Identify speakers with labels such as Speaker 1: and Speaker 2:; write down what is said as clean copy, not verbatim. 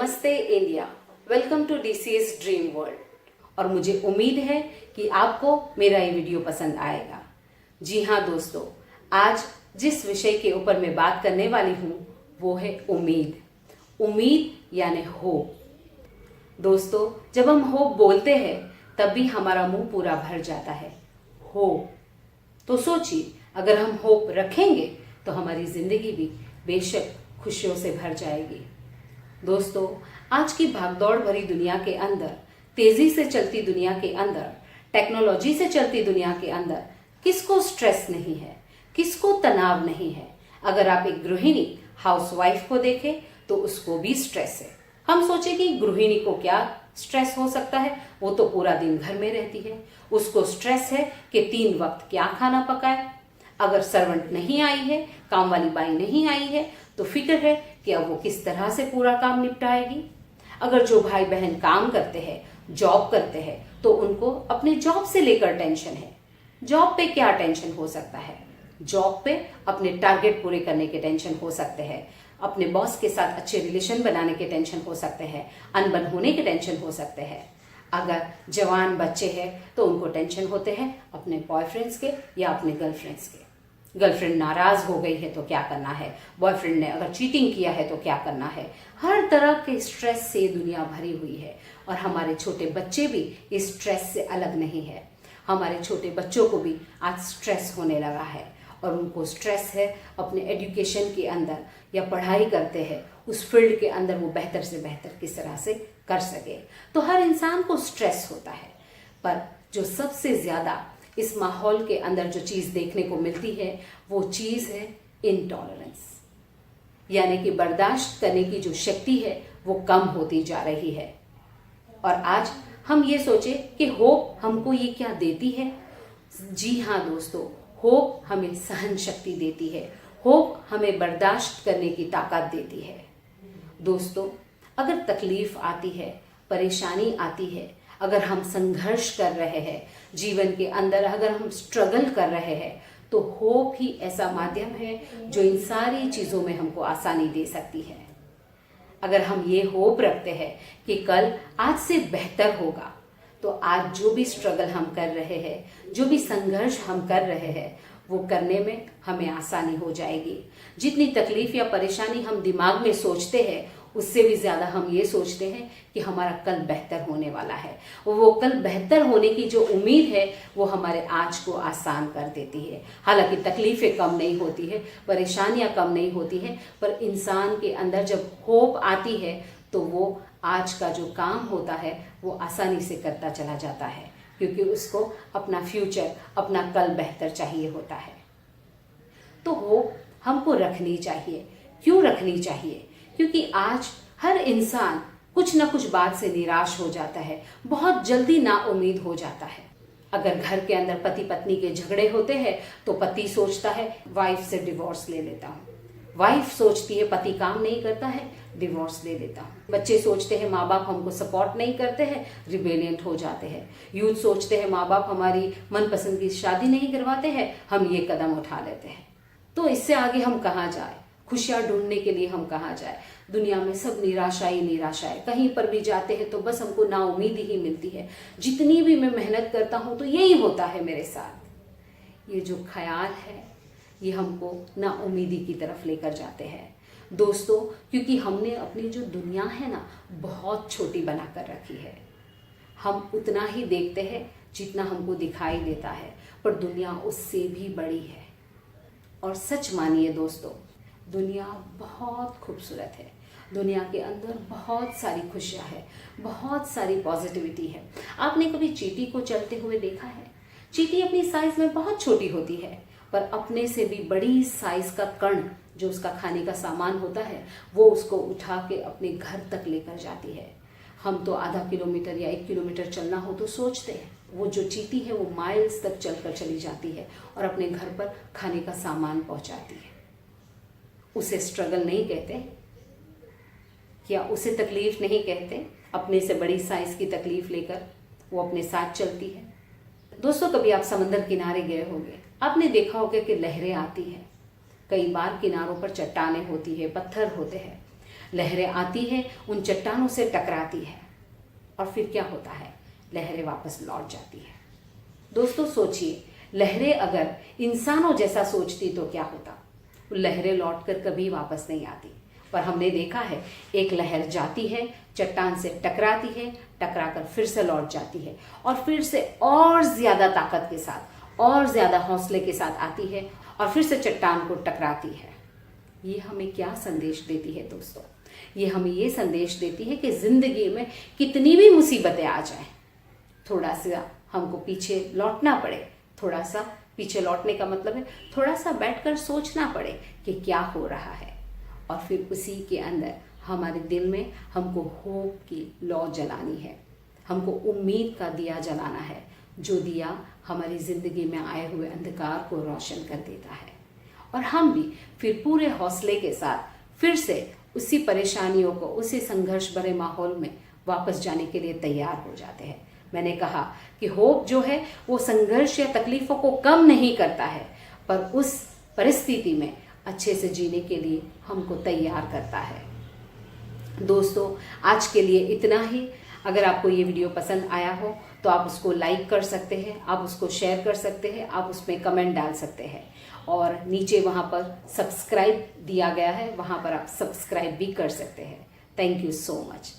Speaker 1: नमस्ते India, welcome to DCS dream world. और मुझे उम्मीद है कि आपको मेरा ये वीडियो पसंद आएगा। जी हाँ दोस्तों, आज जिस विषय के ऊपर मैं बात करने वाली हूँ वो है उम्मीद। उम्मीद यानी होप। दोस्तों, जब हम होप बोलते हैं तब भी हमारा मुंह पूरा भर जाता है। होप तो सोचिए, अगर हम होप रखेंगे तो हमारी जिंदगी भी बेशक खुशियों से भर जाएगी। दोस्तों, आज की भागदौड़ भरी दुनिया के अंदर, तेजी से चलती दुनिया के अंदर, टेक्नोलॉजी से चलती दुनिया के अंदर किसको स्ट्रेस नहीं है, किसको तनाव नहीं है। अगर आप एक गृहिणी हाउसवाइफ को देखें तो उसको भी स्ट्रेस है। हम सोचे कि गृहिणी को क्या स्ट्रेस हो सकता है, वो तो पूरा दिन घर में रहती है। उसको स्ट्रेस है कि 3 वक्त क्या खाना पकाए। अगर सर्वेंट नहीं आई है, काम वाली बाई नहीं आई है, तो फिक्र है कि अब वो किस तरह से पूरा काम निपटाएगी। अगर जो भाई बहन काम करते हैं, जॉब करते हैं, तो उनको अपने जॉब से लेकर टेंशन है। जॉब पे क्या टेंशन हो सकता है? जॉब पे अपने टारगेट पूरे करने के टेंशन हो सकते हैं, अपने बॉस के साथ अच्छे रिलेशन बनाने के टेंशन हो सकते हैं, अनबन होने के टेंशन हो सकते हैं। अगर जवान बच्चे हैं तो उनको टेंशन होते हैं अपने बॉयफ्रेंड्स के या अपने गर्लफ्रेंड्स के। गर्लफ्रेंड नाराज हो गई है तो क्या करना है, बॉयफ्रेंड ने अगर चीटिंग किया है तो क्या करना है। हर तरह के स्ट्रेस से दुनिया भरी हुई है और हमारे छोटे बच्चे भी इस स्ट्रेस से अलग नहीं है। हमारे छोटे बच्चों को भी आज स्ट्रेस होने लगा है और उनको स्ट्रेस है अपने एजुकेशन के अंदर, या पढ़ाई करते हैं उस फील्ड के अंदर वो बेहतर से बेहतर किस तरह से कर सके। तो हर इंसान को स्ट्रेस होता है, पर जो सबसे ज्यादा इस माहौल के अंदर जो चीज देखने को मिलती है वो चीज है इनटॉलरेंस, यानी कि बर्दाश्त करने की जो शक्ति है वो कम होती जा रही है। और आज हम ये सोचे कि होप हमको ये क्या देती है। जी हाँ दोस्तों, होप हमें सहन शक्ति देती है, होप हमें बर्दाश्त करने की ताकत देती है। दोस्तों, अगर तकलीफ आती है, परेशानी आती है, अगर हम संघर्ष कर रहे हैं जीवन के अंदर, अगर हम स्ट्रगल कर रहे हैं, तो होप ही ऐसा माध्यम है जो इन सारी चीजों में हमको आसानी दे सकती है। अगर हम ये होप रखते हैं कि कल आज से बेहतर होगा, तो आज जो भी स्ट्रगल हम कर रहे हैं, जो भी संघर्ष हम कर रहे हैं, वो करने में हमें आसानी हो जाएगी। जितनी तकलीफ या परेशानी हम दिमाग में सोचते हैं, उससे भी ज्यादा हम ये सोचते हैं कि हमारा कल बेहतर होने वाला है। वो कल बेहतर होने की जो उम्मीद है वो हमारे आज को आसान कर देती है। हालांकि तकलीफें कम नहीं होती है, परेशानियां कम नहीं होती है, पर इंसान के अंदर जब होप आती है तो वो आज का जो काम होता है वो आसानी से करता चला जाता है, क्योंकि उसको अपना फ्यूचर, अपना कल बेहतर चाहिए होता है। तो होप हमको रखनी चाहिए। क्यों रखनी चाहिए? क्योंकि आज हर इंसान कुछ ना कुछ बात से निराश हो जाता है, बहुत जल्दी नाउम्मीद हो जाता है। अगर घर के अंदर पति पत्नी के झगड़े होते हैं तो पति सोचता है वाइफ से डिवोर्स ले लेता हूँ, वाइफ सोचती है पति काम नहीं करता है, डिवोर्स ले लेता हूँ। बच्चे सोचते हैं माँ बाप हमको सपोर्ट नहीं करते हैं, रिबेलियंट हो जाते हैं। यूथ सोचते हैं माँ बाप हमारी मनपसंद की शादी नहीं करवाते हैं, हम ये कदम उठा लेते हैं। तो इससे आगे हम कहाँ जाए? खुशियां ढूंढने के लिए हम कहाँ जाए? दुनिया में सब निराशा ही निराशा है। कहीं पर भी जाते हैं तो बस हमको नाउम्मीदी ही मिलती है। जितनी भी मैं मेहनत करता हूं तो यही होता है मेरे साथ। ये जो ख्याल है ये हमको नाउम्मीदी की तरफ लेकर जाते हैं दोस्तों, क्योंकि हमने अपनी जो दुनिया है ना बहुत छोटी बनाकर रखी है। हम उतना ही देखते हैं जितना हमको दिखाई देता है, पर दुनिया उससे भी बड़ी है। और सच मानिए दोस्तों, दुनिया बहुत खूबसूरत है। दुनिया के अंदर बहुत सारी खुशियां है, बहुत सारी पॉजिटिविटी है। आपने कभी चींटी को चलते हुए देखा है? चींटी अपनी साइज में बहुत छोटी होती है, पर अपने से भी बड़ी साइज का कण जो उसका खाने का सामान होता है वो उसको उठा के अपने घर तक लेकर जाती है। हम तो आधा किलोमीटर या 1 किलोमीटर चलना हो तो सोचते हैं, वो जो चींटी है वो माइल्स तक चलकर चली जाती है और अपने घर पर खाने का सामान पहुंचाती है। उसे स्ट्रगल नहीं कहते, क्या उसे तकलीफ नहीं कहते? अपने से बड़ी साइज की तकलीफ लेकर वो अपने साथ चलती है। दोस्तों, कभी आप समंदर किनारे गए होंगे, आपने देखा होगा कि लहरें आती हैं। कई बार किनारों पर चट्टानें होती है, पत्थर होते हैं, लहरें आती हैं, उन चट्टानों से टकराती है और फिर क्या होता है, लहरें वापस लौट जाती है। दोस्तों सोचिए, लहरें अगर इंसानों जैसा सोचती तो क्या होता, लहरें लौटकर कभी वापस नहीं आती। पर हमने देखा है, एक लहर जाती है, चट्टान से टकराती है, टकराकर फिर से लौट जाती है और फिर से और ज्यादा ताकत के साथ और ज्यादा हौसले के साथ आती है और फिर से चट्टान को टकराती है। ये हमें क्या संदेश देती है दोस्तों? ये हमें ये संदेश देती है कि जिंदगी में कितनी भी मुसीबतें आ जाए, थोड़ा सा हमको पीछे लौटना पड़े। थोड़ा सा पीछे लौटने का मतलब है थोड़ा सा बैठकर सोचना पड़े कि क्या हो रहा है, और फिर उसी के अंदर हमारे दिल में हमको होप की लौ जलानी है, हमको उम्मीद का दिया जलाना है, जो दिया हमारी जिंदगी में आए हुए अंधकार को रोशन कर देता है। और हम भी फिर पूरे हौसले के साथ फिर से उसी परेशानियों को, उसी संघर्ष भरे माहौल में वापस जाने के लिए तैयार हो जाते हैं। मैंने कहा कि होप जो है वो संघर्ष या तकलीफों को कम नहीं करता है, पर उस परिस्थिति में अच्छे से जीने के लिए हमको तैयार करता है। दोस्तों आज के लिए इतना ही। अगर आपको ये वीडियो पसंद आया हो तो आप उसको लाइक कर सकते हैं, आप उसको शेयर कर सकते हैं, आप उसमें कमेंट डाल सकते हैं, और नीचे वहाँ पर सब्सक्राइब दिया गया है, वहाँ पर आप सब्सक्राइब भी कर सकते हैं। Thank you so much.